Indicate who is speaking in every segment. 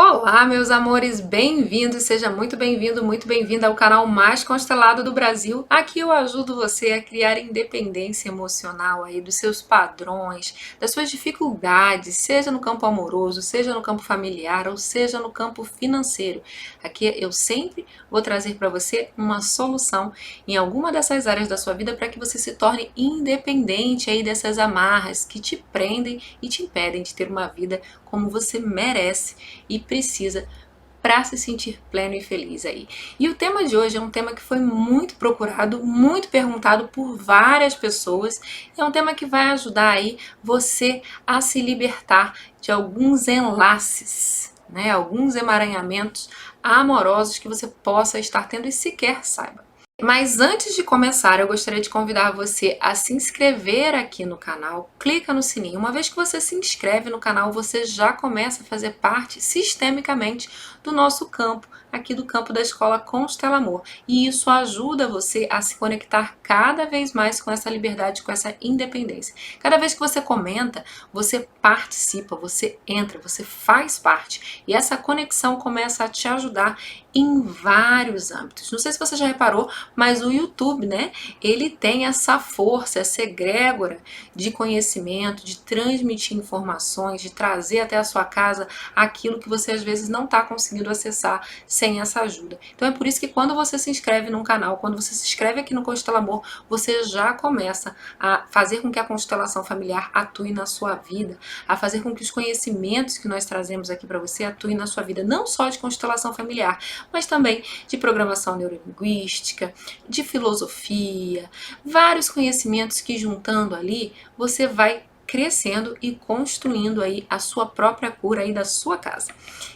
Speaker 1: Olá, meus amores, bem-vindos, seja muito bem-vindo, muito bem-vinda ao canal mais constelado do Brasil. Aqui eu ajudo você a criar independência emocional aí dos seus padrões, das suas dificuldades, seja no campo amoroso, seja no campo familiar ou seja no campo financeiro. Aqui eu sempre vou trazer para você uma solução em alguma dessas áreas da sua vida para que você se torne independente aí dessas amarras que te prendem e te impedem de ter uma vida como você merece e precisa para se sentir pleno e feliz aí. E o tema de hoje é um tema que foi muito procurado, muito perguntado por várias pessoas. É um tema que vai ajudar aí você a se libertar de alguns enlaces, né? Alguns emaranhamentos amorosos que você possa estar tendo e sequer saiba. Mas antes de começar, eu gostaria de convidar você a se inscrever aqui no canal. Clica no sininho. Uma vez que você se inscreve no canal, você já começa a fazer parte sistemicamente do nosso campo, aqui do campo da Escola Constela Amor. E isso ajuda você a se conectar cada vez mais com essa liberdade, com essa independência. Cada vez que você comenta, você participa, você entra, você faz parte. E essa conexão começa a te ajudar em vários âmbitos. Não sei se você já reparou, mas o YouTube, né, ele tem essa força, essa egrégora de conhecimento, de transmitir informações, de trazer até a sua casa aquilo que você às vezes não está conseguindo acessar sem essa ajuda. Então é por isso que quando você se inscreve num canal, quando você se inscreve aqui no Constela Amor, você já começa a fazer com que a constelação familiar atue na sua vida, a fazer com que os conhecimentos que nós trazemos aqui para você atuem na sua vida, não só de constelação familiar, mas também de programação neurolinguística, de filosofia, vários conhecimentos que juntando ali, você vai crescendo e construindo aí a sua própria cura aí da sua casa.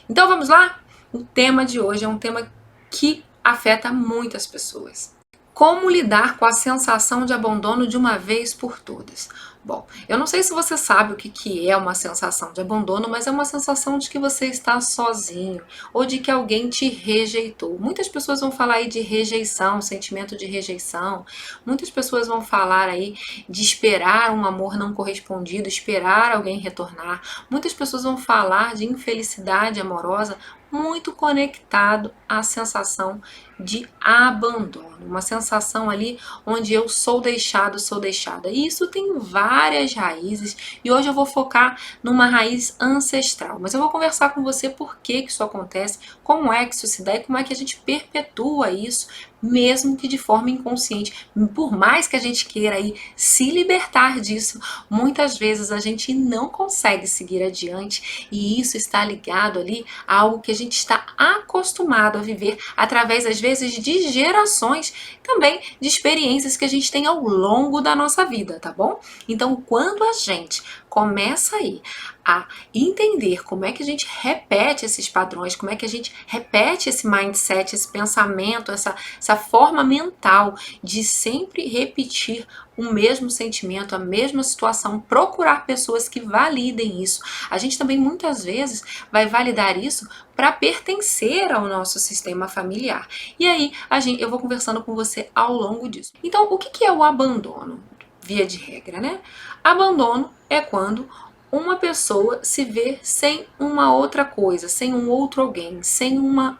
Speaker 1: Então vamos lá? O tema de hoje é um tema que afeta muitas pessoas. Como lidar com a sensação de abandono de uma vez por todas? Bom, eu não sei se você sabe o que é uma sensação de abandono, mas é uma sensação de que você está sozinho ou de que alguém te rejeitou. Muitas pessoas vão falar aí de rejeição, sentimento de rejeição. Muitas pessoas vão falar aí de esperar um amor não correspondido, esperar alguém retornar. Muitas pessoas vão falar de infelicidade amorosa, muito conectado à sensação de abandono, uma sensação ali onde eu sou deixado, sou deixada. E isso tem várias raízes e hoje eu vou focar numa raiz ancestral, mas eu vou conversar com você por que isso acontece, como é que isso se dá e como é que a gente perpetua isso, mesmo que de forma inconsciente. Por mais que a gente queira aí se libertar disso, muitas vezes a gente não consegue seguir adiante e isso está ligado ali a algo que a gente está acostumado a viver através, às vezes, de gerações, também de experiências que a gente tem ao longo da nossa vida, tá bom? Então, quando a gente começa aí a entender como é que a gente repete esses padrões, como é que a gente repete esse mindset, esse pensamento, essa forma mental de sempre repetir o mesmo sentimento, a mesma situação, procurar pessoas que validem isso. A gente também muitas vezes vai validar isso para pertencer ao nosso sistema familiar. E aí eu vou conversando com você ao longo disso. Então, o que é o abandono? Via de regra, né? Abandono é quando uma pessoa se vê sem uma outra coisa, sem um outro alguém, sem uma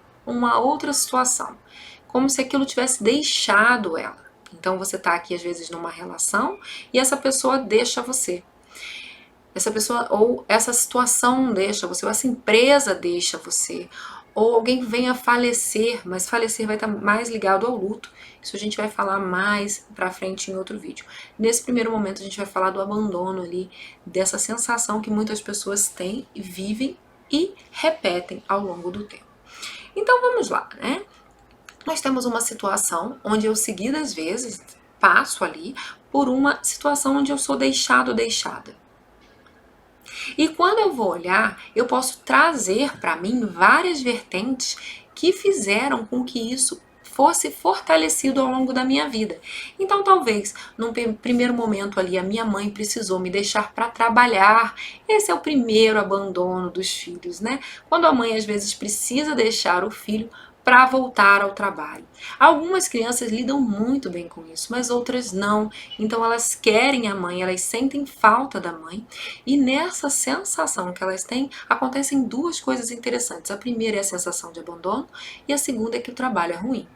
Speaker 1: outra situação, como se aquilo tivesse deixado ela. Então você está aqui às vezes numa relação e essa pessoa deixa você. Essa pessoa ou essa situação deixa você, ou essa empresa deixa você, ou alguém vem a falecer, mas falecer vai estar mais ligado ao luto. Isso a gente vai falar mais pra frente em outro vídeo. Nesse primeiro momento a gente vai falar do abandono ali, dessa sensação que muitas pessoas têm, vivem e repetem ao longo do tempo. Então vamos lá, né? Nós temos uma situação onde eu seguidas vezes passo ali por uma situação onde eu sou deixado ou deixada. E quando eu vou olhar, eu posso trazer para mim várias vertentes que fizeram com que isso fosse fortalecido ao longo da minha vida. Então, talvez, num primeiro momento ali, a minha mãe precisou me deixar para trabalhar. Esse é o primeiro abandono dos filhos, né? Quando a mãe, às vezes, precisa deixar o filho para voltar ao trabalho. Algumas crianças lidam muito bem com isso, mas outras não. Então elas querem a mãe, elas sentem falta da mãe. E nessa sensação que elas têm, acontecem duas coisas interessantes. A primeira é a sensação de abandono e a segunda é que o trabalho é ruim.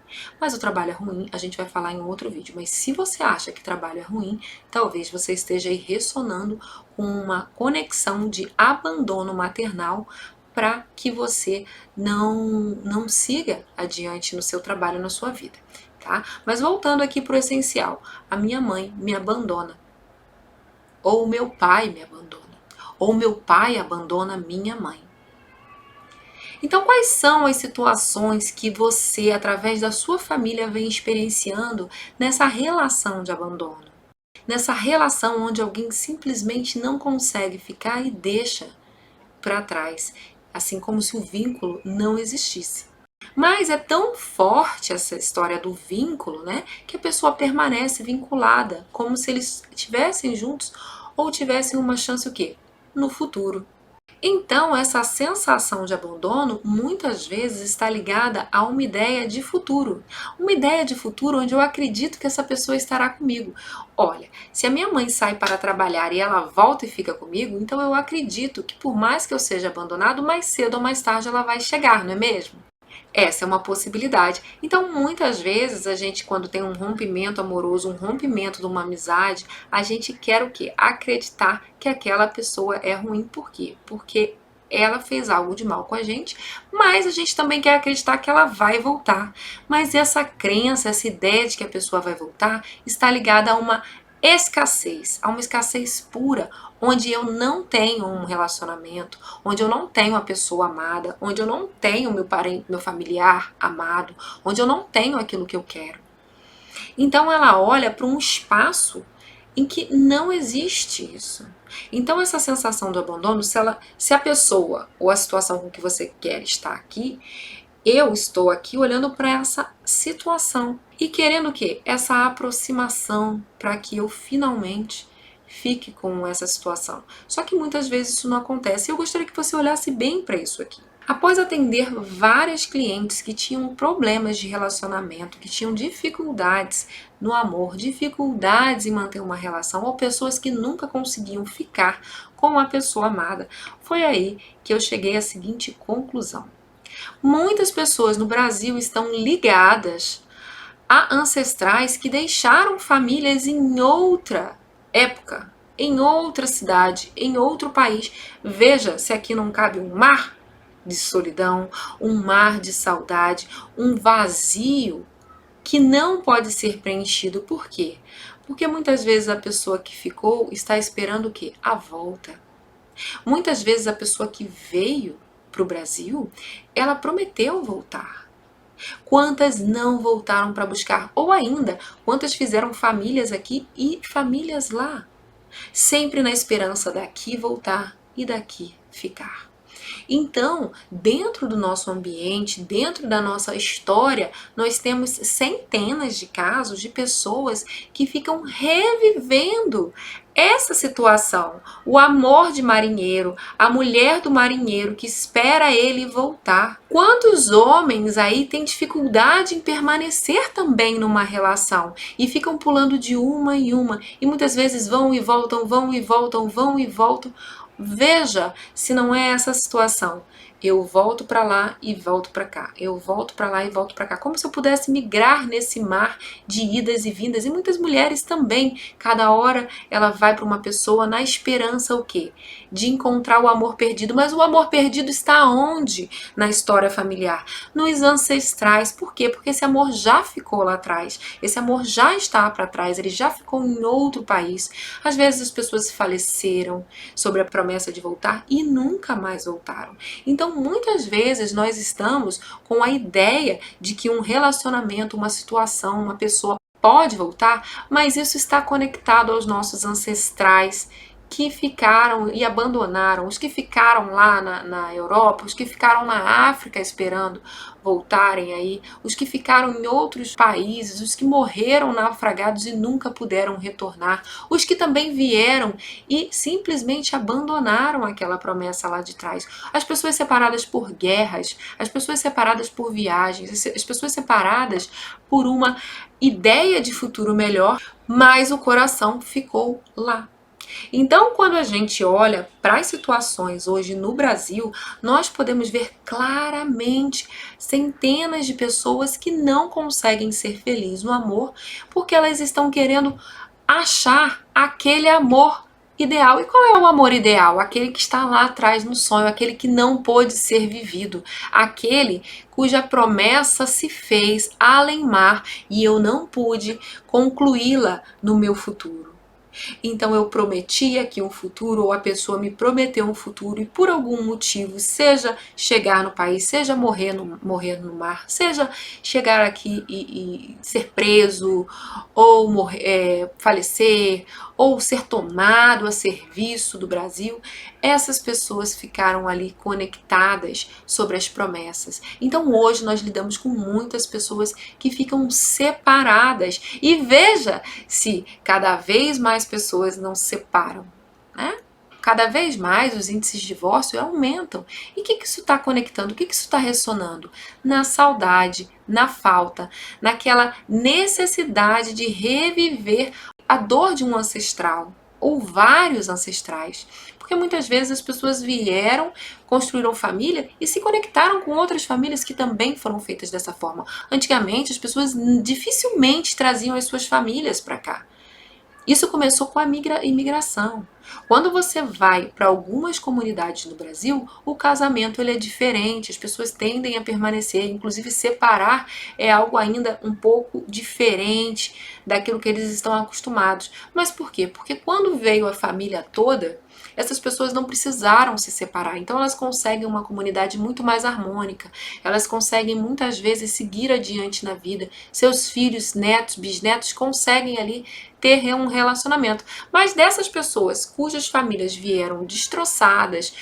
Speaker 1: Mas o trabalho é ruim, a gente vai falar em um outro vídeo. Mas se você acha que trabalho é ruim, talvez você esteja aí ressonando com uma conexão de abandono maternal para que você não siga adiante no seu trabalho, na sua vida, tá? Mas voltando aqui para o essencial, a minha mãe me abandona, ou o meu pai me abandona, ou meu pai abandona minha mãe. Então, quais são as situações que você, através da sua família, vem experienciando nessa relação de abandono? Nessa relação onde alguém simplesmente não consegue ficar e deixa para trás, assim como se o vínculo não existisse. Mas é tão forte essa história do vínculo, né, que a pessoa permanece vinculada, como se eles estivessem juntos ou tivessem uma chance o quê? No futuro. Então, essa sensação de abandono muitas vezes está ligada a uma ideia de futuro. Uma ideia de futuro onde eu acredito que essa pessoa estará comigo. Olha, se a minha mãe sai para trabalhar e ela volta e fica comigo, então eu acredito que por mais que eu seja abandonado, mais cedo ou mais tarde ela vai chegar, não é mesmo? Essa é uma possibilidade. Então, muitas vezes, a gente, quando tem um rompimento amoroso, um rompimento de uma amizade, a gente quer o quê? Acreditar que aquela pessoa é ruim. Por quê? Porque ela fez algo de mal com a gente, mas a gente também quer acreditar que ela vai voltar. Mas essa crença, essa ideia de que a pessoa vai voltar, está ligada a uma escassez, a uma escassez pura, onde eu não tenho um relacionamento, onde eu não tenho a pessoa amada, onde eu não tenho meu parente, meu familiar amado, onde eu não tenho aquilo que eu quero. Então ela olha para um espaço em que não existe isso. Então essa sensação do abandono, se a pessoa ou a situação com que você quer está aqui, eu estou aqui olhando para essa situação e querendo o quê? Essa aproximação para que eu finalmente fique com essa situação. Só que muitas vezes isso não acontece. Eu gostaria que você olhasse bem para isso aqui. Após atender várias clientes que tinham problemas de relacionamento, que tinham dificuldades no amor, dificuldades em manter uma relação, ou pessoas que nunca conseguiam ficar com a pessoa amada, foi aí que eu cheguei à seguinte conclusão. Muitas pessoas no Brasil estão ligadas a ancestrais que deixaram famílias em outra época, em outra cidade, em outro país. Veja se aqui não cabe um mar de solidão, um mar de saudade, um vazio que não pode ser preenchido. Por quê? Porque muitas vezes a pessoa que ficou está esperando o quê? A volta. Muitas vezes a pessoa que veio para o Brasil, ela prometeu voltar. Quantas não voltaram para buscar? Ou ainda, quantas fizeram famílias aqui e famílias lá? Sempre na esperança daqui voltar e daqui ficar. Então, dentro do nosso ambiente, dentro da nossa história, nós temos centenas de casos de pessoas que ficam revivendo essa situação. O amor de marinheiro, a mulher do marinheiro que espera ele voltar. Quantos homens aí têm dificuldade em permanecer também numa relação e ficam pulando de uma em uma e muitas vezes vão e voltam, vão e voltam, vão e voltam. Veja se não é essa situação. Eu volto para lá e volto para cá. Eu volto para lá e volto para cá. Como se eu pudesse migrar nesse mar de idas e vindas. E muitas mulheres também. Cada hora ela vai para uma pessoa na esperança o quê? De encontrar o amor perdido. Mas o amor perdido está onde? Na história familiar. Nos ancestrais. Por quê? Porque esse amor já ficou lá atrás. Esse amor já está para trás. Ele já ficou em outro país. Às vezes as pessoas faleceram sobre a promessa de voltar e nunca mais voltaram. Então, muitas vezes nós estamos com a ideia de que um relacionamento, uma situação, uma pessoa pode voltar, mas isso está conectado aos nossos ancestrais que ficaram e abandonaram, os que ficaram lá na Europa, os que ficaram na África esperando voltarem aí, os que ficaram em outros países, os que morreram naufragados e nunca puderam retornar, os que também vieram e simplesmente abandonaram aquela promessa lá de trás, as pessoas separadas por guerras, as pessoas separadas por viagens, as pessoas separadas por uma ideia de futuro melhor, mas o coração ficou lá. Então, quando a gente olha para as situações hoje no Brasil, nós podemos ver claramente centenas de pessoas que não conseguem ser felizes no amor porque elas estão querendo achar aquele amor ideal. E qual é o amor ideal? Aquele que está lá atrás no sonho, aquele que não pôde ser vivido, aquele cuja promessa se fez além mar e eu não pude concluí-la no meu futuro. Então eu prometi aqui um futuro, ou a pessoa me prometeu um futuro, e por algum motivo, seja chegar no país, seja morrer no mar, seja chegar aqui e ser preso, ou falecer, ou ser tomado a serviço do Brasil, essas pessoas ficaram ali conectadas sobre as promessas. Então hoje nós lidamos com muitas pessoas que ficam separadas. E veja se cada vez mais pessoas não se separam, né? Cada vez mais os índices de divórcio aumentam. E o que isso está conectando? O que isso está ressonando? Na saudade, na falta, naquela necessidade de reviver a dor de um ancestral ou vários ancestrais. Porque muitas vezes as pessoas vieram, construíram família e se conectaram com outras famílias que também foram feitas dessa forma. Antigamente as pessoas dificilmente traziam as suas famílias para cá. Isso começou com a imigração. Quando você vai para algumas comunidades no Brasil, o casamento ele é diferente, as pessoas tendem a permanecer, inclusive separar é algo ainda um pouco diferente daquilo que eles estão acostumados. Mas por quê? Porque quando veio a família toda, essas pessoas não precisaram se separar, então elas conseguem uma comunidade muito mais harmônica, elas conseguem muitas vezes seguir adiante na vida, seus filhos, netos, bisnetos conseguem ali ter um relacionamento. Mas dessas pessoas cujas famílias vieram destroçadas,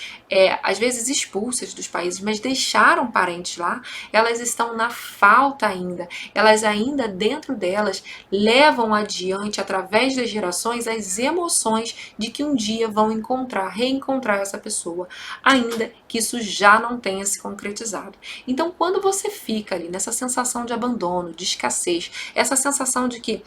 Speaker 1: às vezes expulsas dos países, mas deixaram parentes lá, elas estão na falta ainda. Elas ainda dentro delas levam adiante, através das gerações, as emoções de que um dia vão reencontrar essa pessoa, ainda que isso já não tenha se concretizado. Então, quando você fica ali nessa sensação de abandono, de escassez, essa sensação de que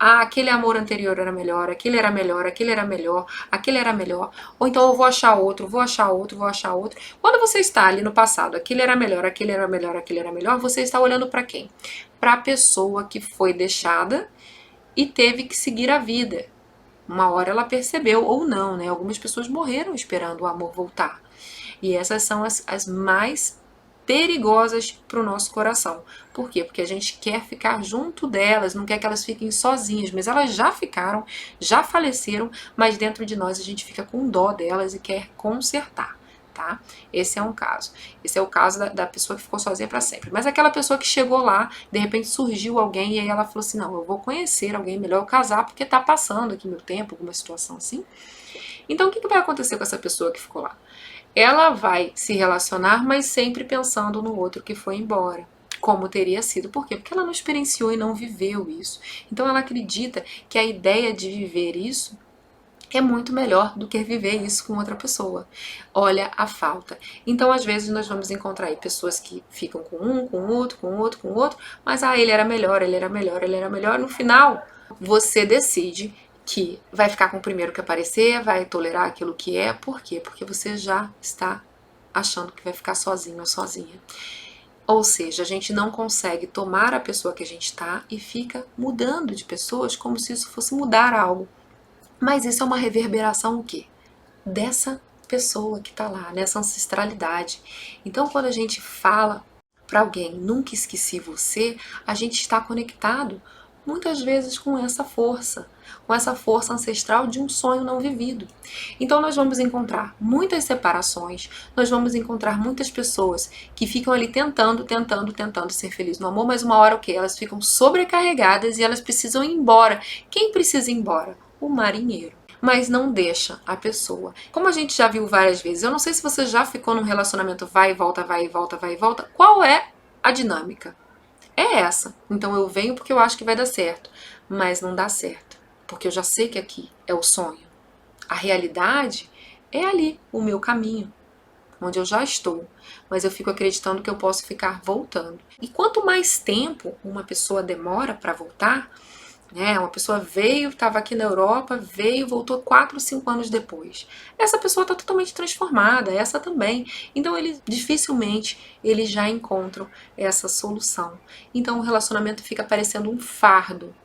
Speaker 1: aquele amor anterior era melhor, aquele era melhor, aquele era melhor, aquele era melhor, ou então eu vou achar outro, vou achar outro, vou achar outro. Quando você está ali no passado, aquele era melhor, aquele era melhor, aquele era melhor, você está olhando para quem? Para a pessoa que foi deixada e teve que seguir a vida. Uma hora ela percebeu, ou não, né? Algumas pessoas morreram esperando o amor voltar. E essas são as mais perigosas para o nosso coração. Por quê? Porque a gente quer ficar junto delas, não quer que elas fiquem sozinhas, mas elas já ficaram, já faleceram, mas dentro de nós a gente fica com dó delas e quer consertar. Tá? Esse é um caso. Esse é o caso da pessoa que ficou sozinha para sempre. Mas aquela pessoa que chegou lá, de repente surgiu alguém e aí ela falou assim, não, eu vou conhecer alguém, melhor eu casar porque tá passando aqui meu tempo, alguma situação assim. Então o que vai acontecer com essa pessoa que ficou lá? Ela vai se relacionar, mas sempre pensando no outro que foi embora. Como teria sido. Por quê? Porque ela não experienciou e não viveu isso. Então ela acredita que a ideia de viver isso é muito melhor do que viver isso com outra pessoa. Olha a falta. Então, às vezes, nós vamos encontrar aí pessoas que ficam com um, com outro, com outro, com outro, mas ele era melhor, ele era melhor, ele era melhor. No final, você decide que vai ficar com o primeiro que aparecer, vai tolerar aquilo que é. Por quê? Porque você já está achando que vai ficar sozinho ou sozinha. Ou seja, a gente não consegue tomar a pessoa que a gente está e fica mudando de pessoas como se isso fosse mudar algo. Mas isso é uma reverberação o quê? Dessa pessoa que está lá, nessa ancestralidade. Então, quando a gente fala para alguém, nunca esqueci você, a gente está conectado muitas vezes com essa força ancestral de um sonho não vivido. Então nós vamos encontrar muitas separações, nós vamos encontrar muitas pessoas que ficam ali tentando ser felizes no amor, mas uma hora o quê? Elas ficam sobrecarregadas e elas precisam ir embora. Quem precisa ir embora? O marinheiro. mas não deixa a pessoa. Como a gente já viu várias vezes, eu não sei se você já ficou num relacionamento vai e volta, vai e volta, vai e volta. Qual é a dinâmica? É essa. Então eu venho porque eu acho que vai dar certo, mas não dá certo, porque eu já sei que aqui é o sonho. A realidade é ali, o meu caminho, onde eu já estou, mas eu fico acreditando que eu posso ficar voltando. E quanto mais tempo uma pessoa demora para voltar, né? Uma pessoa veio, estava aqui na Europa, veio, voltou 4, 5 anos depois. Essa pessoa está totalmente transformada, essa também. Então eles dificilmente eles já encontram essa solução. Então o relacionamento fica parecendo um fardo.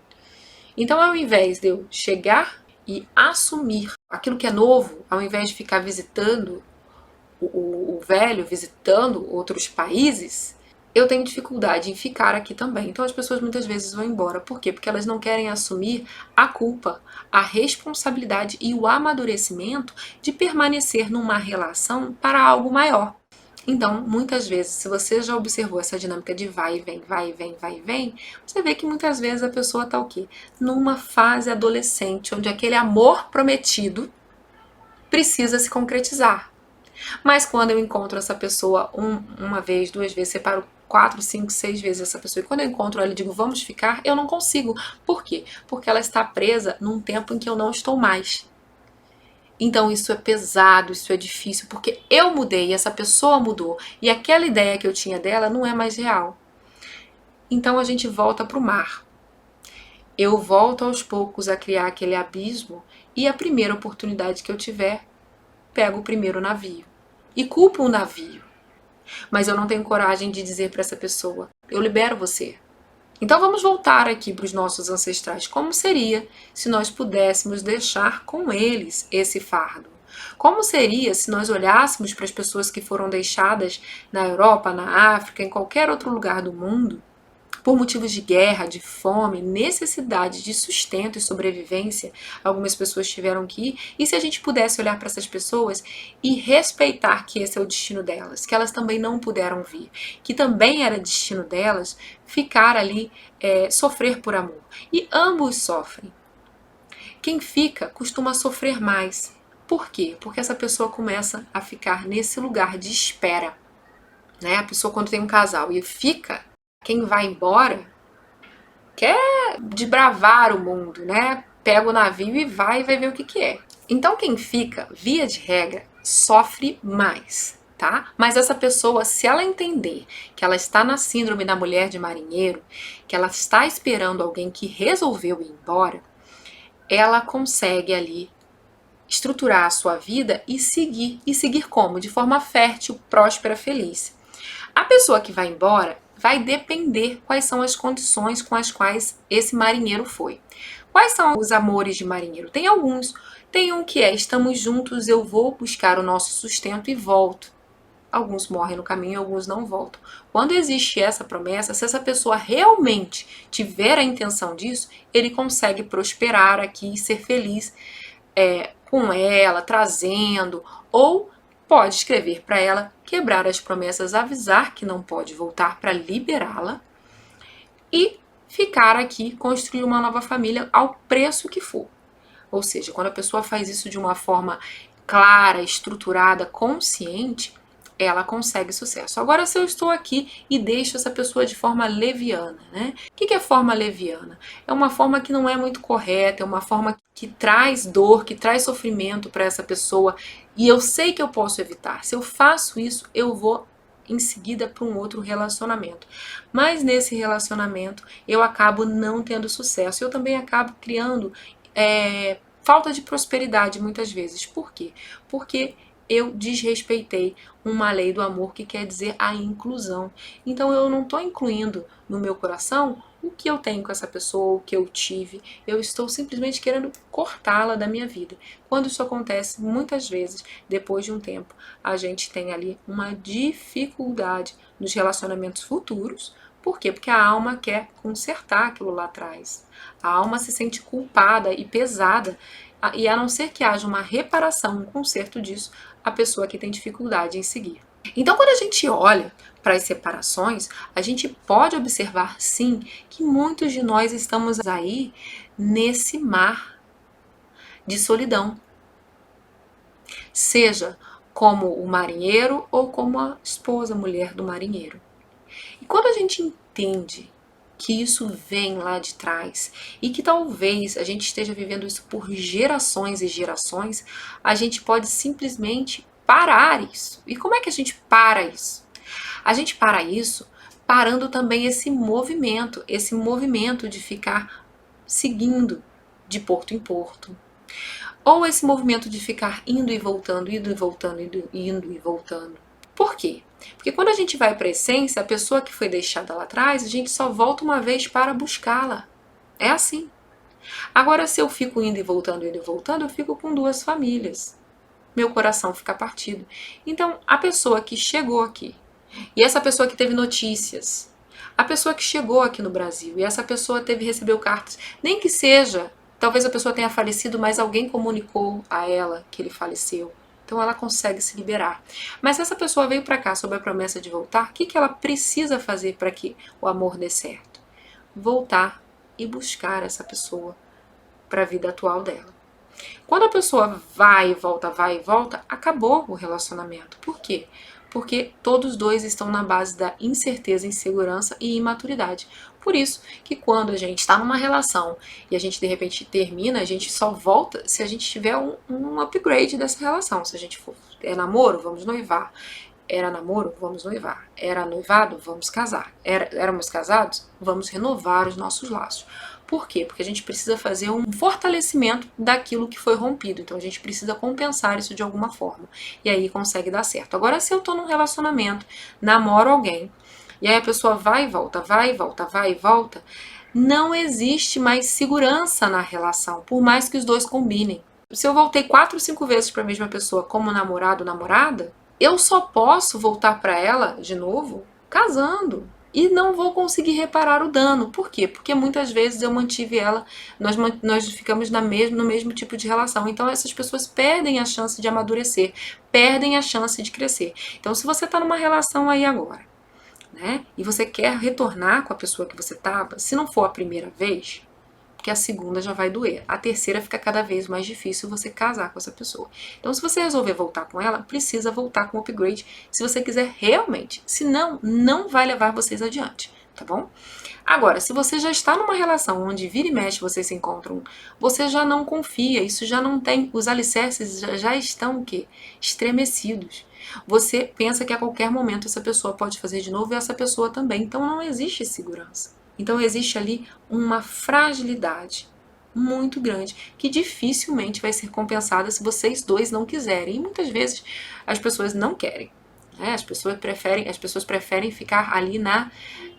Speaker 1: Então ao invés de eu chegar e assumir aquilo que é novo, ao invés de ficar visitando o velho, visitando outros países, eu tenho dificuldade em ficar aqui também. Então as pessoas muitas vezes vão embora. Por quê? Porque elas não querem assumir a culpa, a responsabilidade e o amadurecimento de permanecer numa relação para algo maior. Então, muitas vezes, se você já observou essa dinâmica de vai e vem, vai e vem, vai e vem, você vê que muitas vezes a pessoa está o quê? Numa fase adolescente, onde aquele amor prometido precisa se concretizar. Mas quando eu encontro essa pessoa uma vez, 2 vezes, separo 4, 5, 6 vezes essa pessoa, e quando eu encontro ela e digo vamos ficar, eu não consigo. Por quê? Porque ela está presa num tempo em que eu não estou mais. Então isso é pesado, isso é difícil, porque eu mudei, essa pessoa mudou, e aquela ideia que eu tinha dela não é mais real. Então a gente volta para o mar. Eu volto aos poucos a criar aquele abismo, e a primeira oportunidade que eu tiver, pego o primeiro navio. E culpo o navio. Mas eu não tenho coragem de dizer para essa pessoa: eu libero você. Então vamos voltar aqui para os nossos ancestrais. Como seria se nós pudéssemos deixar com eles esse fardo? Como seria se nós olhássemos para as pessoas que foram deixadas na Europa, na África, em qualquer outro lugar do mundo, por motivos de guerra, de fome, necessidade de sustento e sobrevivência, algumas pessoas tiveram que ir, e se a gente pudesse olhar para essas pessoas e respeitar que esse é o destino delas, que elas também não puderam vir, que também era destino delas ficar ali, sofrer por amor. E ambos sofrem. Quem fica costuma sofrer mais. Por quê? Porque essa pessoa começa a ficar nesse lugar de espera. Né? A pessoa, quando tem um casal e fica, quem vai embora quer desbravar o mundo, né? Pega o navio e vai ver o que é. Então quem fica, via de regra, sofre mais, tá? Mas essa pessoa, se ela entender que ela está na síndrome da mulher de marinheiro, que ela está esperando alguém que resolveu ir embora, ela consegue ali estruturar a sua vida e seguir. E seguir como? De forma fértil, próspera, feliz. A pessoa que vai embora vai depender quais são as condições com as quais esse marinheiro foi. Quais são os amores de marinheiro? Tem alguns. Tem um que é: estamos juntos, eu vou buscar o nosso sustento e volto. Alguns morrem no caminho, alguns não voltam. Quando existe essa promessa, se essa pessoa realmente tiver a intenção disso, ele consegue prosperar aqui e ser feliz com ela, trazendo, ou pode escrever para ela, quebrar as promessas, avisar que não pode voltar para liberá-la e ficar aqui, construir uma nova família ao preço que for. Ou seja, quando a pessoa faz isso de uma forma clara, estruturada, consciente, ela consegue sucesso. Agora, se eu estou aqui e deixo essa pessoa de forma leviana, né? O que é forma leviana? É uma forma que não é muito correta, é uma forma que traz dor, que traz sofrimento para essa pessoa, e eu sei que eu posso evitar. Se eu faço isso, eu vou em seguida para um outro relacionamento. Mas nesse relacionamento eu acabo não tendo sucesso. Eu também acabo criando falta de prosperidade muitas vezes. Por quê? Porque eu desrespeitei uma lei do amor, que quer dizer a inclusão. Então eu não estou incluindo no meu coração o que eu tenho com essa pessoa, o que eu tive. Eu estou simplesmente querendo cortá-la da minha vida. Quando isso acontece, muitas vezes, depois de um tempo, a gente tem ali uma dificuldade nos relacionamentos futuros. Por quê? Porque a alma quer consertar aquilo lá atrás. A alma se sente culpada e pesada, e a não ser que haja uma reparação, um conserto disso, a pessoa que tem dificuldade em seguir. Então, quando a gente olha para as separações, a gente pode observar, sim, que muitos de nós estamos aí nesse mar, de solidão. Seja como o marinheiro ou como a esposa, a mulher do marinheiro. E quando a gente entende que isso vem lá de trás e que talvez a gente esteja vivendo isso por gerações e gerações, a gente pode simplesmente parar isso. E como é que a gente para isso? A gente para isso parando também esse movimento de ficar seguindo de porto em porto, ou esse movimento de ficar indo e voltando, indo e voltando, indo e voltando. Por quê? Porque quando a gente vai para a essência, a pessoa que foi deixada lá atrás, a gente só volta uma vez para buscá-la. É assim. Agora, se eu fico indo e voltando, eu fico com duas famílias. Meu coração fica partido. Então, a pessoa que chegou aqui, e essa pessoa que teve notícias, a pessoa que chegou aqui no Brasil, e essa pessoa recebeu cartas, nem que seja, talvez a pessoa tenha falecido, mas alguém comunicou a ela que ele faleceu. Então ela consegue se liberar. Mas se essa pessoa veio para cá sob a promessa de voltar, o que ela precisa fazer para que o amor dê certo? Voltar e buscar essa pessoa para a vida atual dela. Quando a pessoa vai e volta, acabou o relacionamento. Por quê? Porque todos dois estão na base da incerteza, insegurança e imaturidade. Por isso que quando a gente está numa relação e a gente de repente termina, a gente só volta se a gente tiver um upgrade dessa relação. Se a gente for namoro, vamos noivar. Era namoro? Vamos noivar. Era noivado? Vamos casar. Éramos casados? Vamos renovar os nossos laços. Por quê? Porque a gente precisa fazer um fortalecimento daquilo que foi rompido. Então a gente precisa compensar isso de alguma forma. E aí consegue dar certo. Agora, se eu tô num relacionamento, namoro alguém, e aí a pessoa vai e volta, vai e volta, vai e volta, não existe mais segurança na relação, por mais que os dois combinem. Se eu voltei 4, 5 vezes para a mesma pessoa como namorado ou namorada, eu só posso voltar para ela de novo casando. E não vou conseguir reparar o dano. Por quê? Porque muitas vezes eu mantive ela, nós ficamos no mesmo tipo de relação. Então essas pessoas perdem a chance de amadurecer, perdem a chance de crescer. Então se você está numa relação aí agora, né, e você quer retornar com a pessoa que você estava, se não for a primeira vez, que a segunda já vai doer. A terceira fica cada vez mais difícil você casar com essa pessoa. Então, se você resolver voltar com ela, precisa voltar com upgrade se você quiser realmente. Senão, não vai levar vocês adiante, tá bom? Agora, se você já está numa relação onde vira e mexe vocês se encontram, você já não confia, isso já não tem, os alicerces já estão o quê? Estremecidos. Você pensa que a qualquer momento essa pessoa pode fazer de novo e essa pessoa também. Então não existe segurança. Então existe ali uma fragilidade muito grande que dificilmente vai ser compensada se vocês dois não quiserem. E muitas vezes as pessoas não querem, né? As pessoas preferem ficar ali na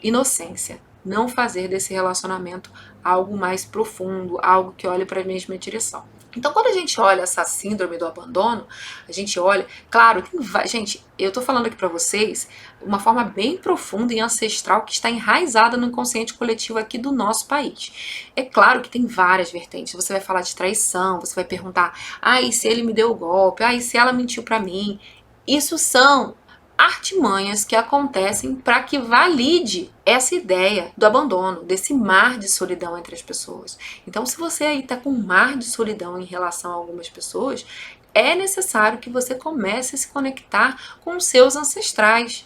Speaker 1: inocência, não fazer desse relacionamento algo mais profundo, algo que olhe para a mesma direção. Então, quando a gente olha essa síndrome do abandono, a gente olha, claro, gente, eu tô falando aqui para vocês uma forma bem profunda e ancestral que está enraizada no inconsciente coletivo aqui do nosso país. É claro que tem várias vertentes. Você vai falar de traição, você vai perguntar, e se ele me deu o golpe? E se ela mentiu para mim? Isso são artimanhas que acontecem para que valide essa ideia do abandono, desse mar de solidão entre as pessoas. Então, se você aí está com um mar de solidão em relação a algumas pessoas, é necessário que você comece a se conectar com os seus ancestrais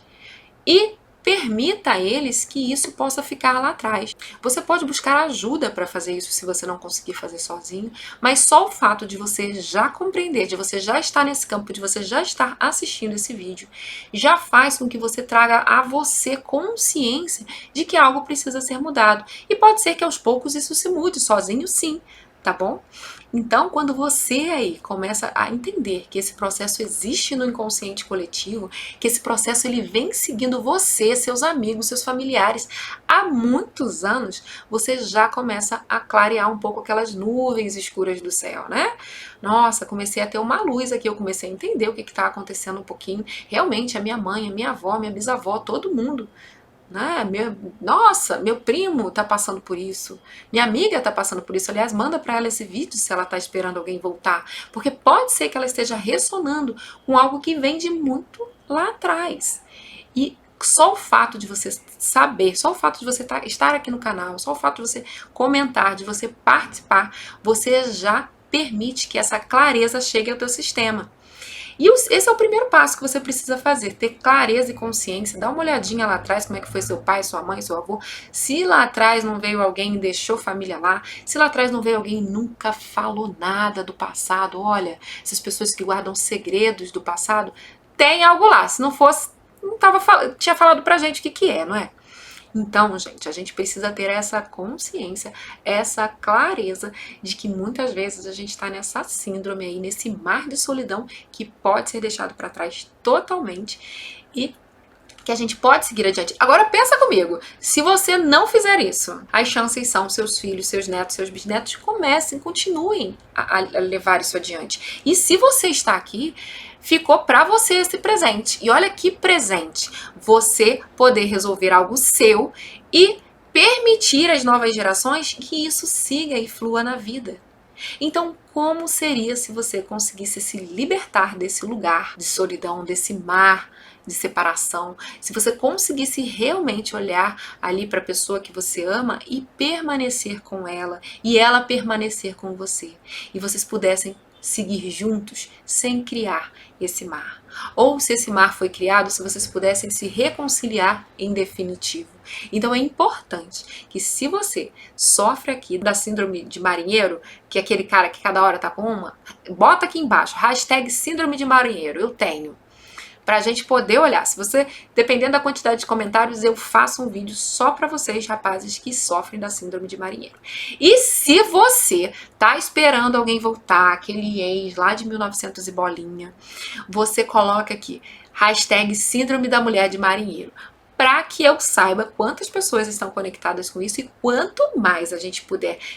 Speaker 1: e permita a eles que isso possa ficar lá atrás. Você pode buscar ajuda para fazer isso se você não conseguir fazer sozinho, mas só o fato de você já compreender, de você já estar nesse campo, de você já estar assistindo esse vídeo, já faz com que você traga a você consciência de que algo precisa ser mudado. E pode ser que aos poucos isso se mude, sozinho sim, tá bom? Então, quando você aí começa a entender que esse processo existe no inconsciente coletivo, que esse processo ele vem seguindo você, seus amigos, seus familiares há muitos anos, você já começa a clarear um pouco aquelas nuvens escuras do céu, né? Nossa, comecei a ter uma luz aqui, eu comecei a entender o que está acontecendo um pouquinho. Realmente, a minha mãe, a minha avó, minha bisavó, todo mundo, né? Nossa, meu primo tá passando por isso, minha amiga tá passando por isso. Aliás, manda para ela esse vídeo se ela tá esperando alguém voltar, porque pode ser que ela esteja ressonando com algo que vem de muito lá atrás. E só o fato de você saber, só o fato de você estar aqui no canal, só o fato de você comentar, de você participar, você já permite que essa clareza chegue ao teu sistema. E esse é o primeiro passo que você precisa fazer, ter clareza e consciência. Dá uma olhadinha lá atrás, como é que foi seu pai, sua mãe, seu avô. Se lá atrás não veio alguém e deixou família lá, se lá atrás não veio alguém e nunca falou nada do passado, olha, essas pessoas que guardam segredos do passado, tem algo lá. Se não fosse, não tinha falado pra gente o que é, não é? Então, gente, a gente precisa ter essa consciência, essa clareza de que muitas vezes a gente está nessa síndrome aí, nesse mar de solidão que pode ser deixado para trás totalmente e que a gente pode seguir adiante. Agora pensa comigo, se você não fizer isso, as chances são seus filhos, seus netos, seus bisnetos continuem a levar isso adiante. E se você está aqui, ficou para você esse presente. E olha que presente, você poder resolver algo seu e permitir às novas gerações que isso siga e flua na vida. Então, como seria se você conseguisse se libertar desse lugar de solidão, desse mar de separação, se você conseguisse realmente olhar ali para a pessoa que você ama e permanecer com ela, e ela permanecer com você, e vocês pudessem seguir juntos sem criar esse mar. Ou se esse mar foi criado, se vocês pudessem se reconciliar em definitivo. Então é importante que se você sofre aqui da síndrome de marinheiro, que é aquele cara que cada hora tá com uma, bota aqui embaixo, hashtag síndrome de marinheiro, eu tenho. Pra gente poder olhar. Se você, dependendo da quantidade de comentários, eu faço um vídeo só pra vocês, rapazes, que sofrem da síndrome de marinheiro. E se você tá esperando alguém voltar, aquele ex lá de 1900 e bolinha, você coloca aqui, hashtag síndrome da mulher de marinheiro, para que eu saiba quantas pessoas estão conectadas com isso e quanto mais a gente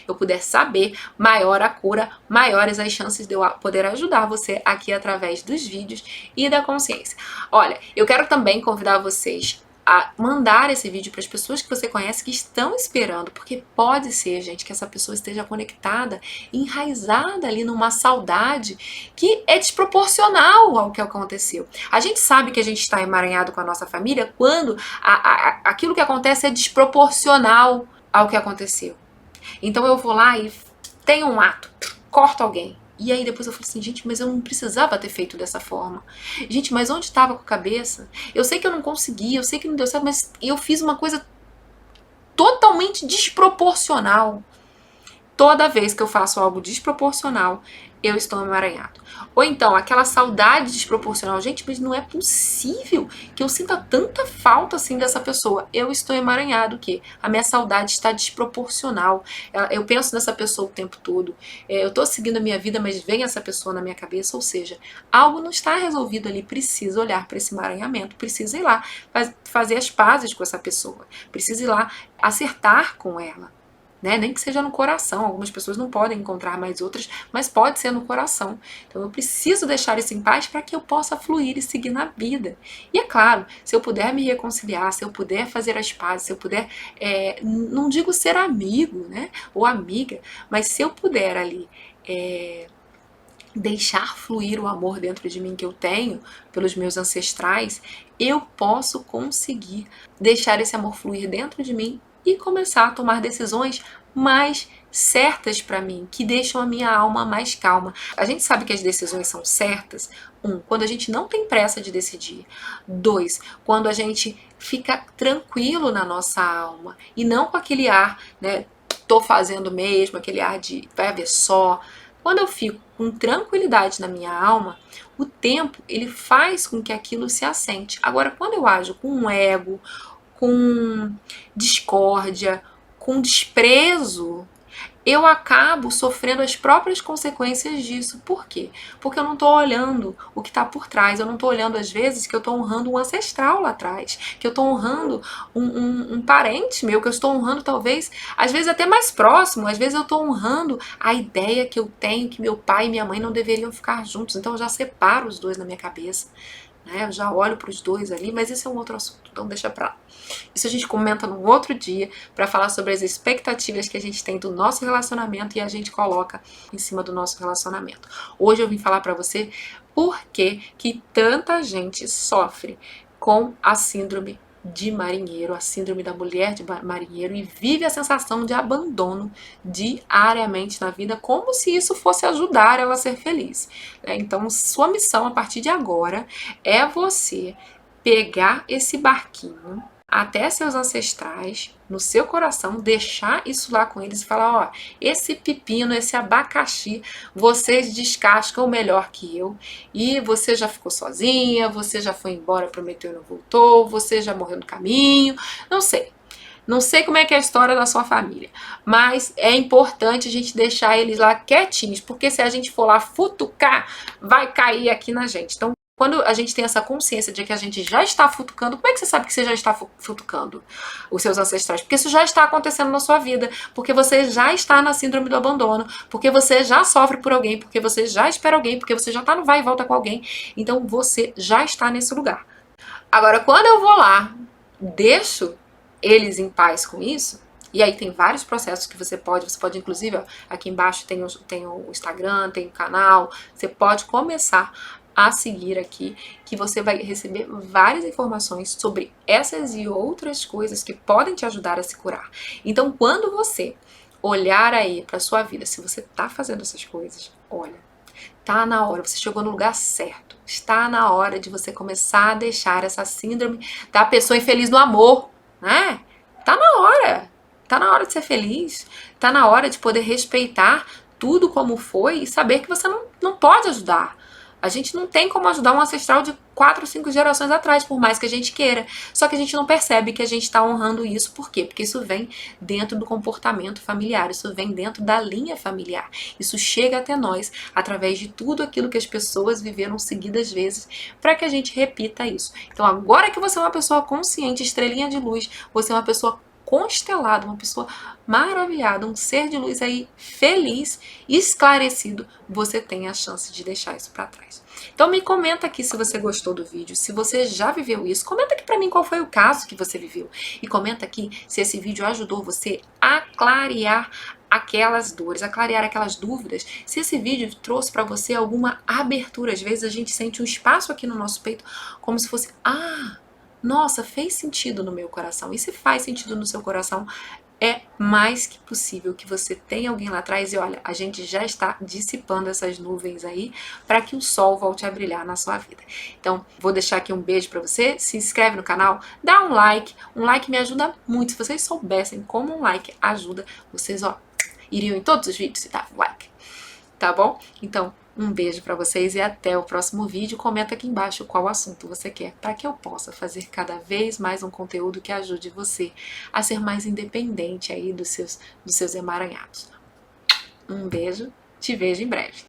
Speaker 1: eu puder saber, maior a cura, maiores as chances de eu poder ajudar você aqui através dos vídeos e da consciência. Olha, eu quero também convidar vocês a mandar esse vídeo para as pessoas que você conhece que estão esperando, porque pode ser, gente, que essa pessoa esteja conectada, enraizada ali numa saudade que é desproporcional ao que aconteceu. A gente sabe que a gente está emaranhado com a nossa família quando aquilo que acontece é desproporcional ao que aconteceu. Então eu vou lá e tenho um ato, corto alguém. E aí depois eu falei assim, gente, mas eu não precisava ter feito dessa forma. Gente, mas onde estava com a cabeça? Eu sei que eu não consegui, eu sei que não deu certo, mas eu fiz uma coisa totalmente desproporcional. Toda vez que eu faço algo desproporcional, eu estou emaranhado. Ou então, aquela saudade desproporcional. Gente, mas não é possível que eu sinta tanta falta assim dessa pessoa. Eu estou emaranhado, o quê? A minha saudade está desproporcional. Eu penso nessa pessoa o tempo todo. Eu estou seguindo a minha vida, mas vem essa pessoa na minha cabeça. Ou seja, algo não está resolvido ali. Preciso olhar para esse emaranhamento. Preciso ir lá fazer as pazes com essa pessoa. Preciso ir lá acertar com ela. Né? Nem que seja no coração, algumas pessoas não podem encontrar mais outras, mas pode ser no coração. Então eu preciso deixar isso em paz para que eu possa fluir e seguir na vida. E é claro, se eu puder me reconciliar, se eu puder fazer as pazes, se eu puder, não digo ser amigo, né? Ou amiga, mas se eu puder ali deixar fluir o amor dentro de mim que eu tenho, pelos meus ancestrais, eu posso conseguir deixar esse amor fluir dentro de mim e começar a tomar decisões mais certas para mim, que deixam a minha alma mais calma. A gente sabe que as decisões são certas, quando a gente não tem pressa de decidir. 2, quando a gente fica tranquilo na nossa alma e não com aquele ar, né, tô fazendo mesmo, aquele ar de vai haver só. Quando eu fico com tranquilidade na minha alma, o tempo ele faz com que aquilo se assente. Agora, quando eu ajo com um ego, com discórdia, com desprezo, eu acabo sofrendo as próprias consequências disso. Por quê? Porque eu não estou olhando o que está por trás, eu não estou olhando às vezes que eu estou honrando um ancestral lá atrás, que eu estou honrando um parente meu, que eu estou honrando talvez, às vezes até mais próximo, às vezes eu estou honrando a ideia que eu tenho que meu pai e minha mãe não deveriam ficar juntos, então eu já separo os dois na minha cabeça. Eu já olho para os dois ali, mas esse é um outro assunto, então deixa pra lá. Isso a gente comenta num outro dia para falar sobre as expectativas que a gente tem do nosso relacionamento e a gente coloca em cima do nosso relacionamento. Hoje eu vim falar para você por que tanta gente sofre com a síndrome de marinheiro, a síndrome da mulher de marinheiro, e vive a sensação de abandono diariamente na vida, como se isso fosse ajudar ela a ser feliz. Então, sua missão a partir de agora é você pegar esse barquinho até seus ancestrais, no seu coração, deixar isso lá com eles e falar, ó, esse pepino, esse abacaxi, vocês descascam melhor que eu, e você já ficou sozinha, você já foi embora, prometeu e não voltou, você já morreu no caminho, não sei. Não sei como é que é a história da sua família, mas é importante a gente deixar eles lá quietinhos, porque se a gente for lá futucar, vai cair aqui na gente. Então, quando a gente tem essa consciência de que a gente já está futucando, como é que você sabe que você já está futucando os seus ancestrais? Porque isso já está acontecendo na sua vida, porque você já está na síndrome do abandono, porque você já sofre por alguém, porque você já espera alguém, porque você já está no vai e volta com alguém. Então você já está nesse lugar. Agora, quando eu vou lá, deixo eles em paz com isso, e aí tem vários processos que você pode inclusive, ó, aqui embaixo tem o Instagram, tem o canal, você pode começar a seguir aqui, que você vai receber várias informações sobre essas e outras coisas que podem te ajudar a se curar. Então, quando você olhar aí para sua vida, se você tá fazendo essas coisas, olha, tá na hora, você chegou no lugar certo. Está na hora de você começar a deixar essa síndrome da pessoa infeliz no amor, né? Tá na hora. Tá na hora de ser feliz. Tá na hora de poder respeitar tudo como foi e saber que você não pode ajudar. A gente não tem como ajudar um ancestral de 4, 5 gerações atrás, por mais que a gente queira. Só que a gente não percebe que a gente está honrando isso. Por quê? Porque isso vem dentro do comportamento familiar, isso vem dentro da linha familiar. Isso chega até nós através de tudo aquilo que as pessoas viveram seguidas vezes para que a gente repita isso. Então, agora que você é uma pessoa consciente, estrelinha de luz, você é uma pessoa constelado, uma pessoa maravilhada, um ser de luz aí feliz, esclarecido, você tem a chance de deixar isso para trás. Então me comenta aqui se você gostou do vídeo, se você já viveu isso, comenta aqui para mim qual foi o caso que você viveu e comenta aqui se esse vídeo ajudou você a clarear aquelas dores, a clarear aquelas dúvidas, se esse vídeo trouxe para você alguma abertura. Às vezes a gente sente um espaço aqui no nosso peito como se fosse, nossa, fez sentido no meu coração. E se faz sentido no seu coração, é mais que possível que você tenha alguém lá atrás e olha, a gente já está dissipando essas nuvens aí para que o sol volte a brilhar na sua vida. Então, vou deixar aqui um beijo para você, se inscreve no canal, dá um like me ajuda muito. Se vocês soubessem como um like ajuda, vocês, ó, iriam em todos os vídeos e davam like, tá bom? Então, um beijo para vocês e até o próximo vídeo. Comenta aqui embaixo qual assunto você quer, para que eu possa fazer cada vez mais um conteúdo que ajude você a ser mais independente aí dos seus emaranhados. Um beijo, te vejo em breve.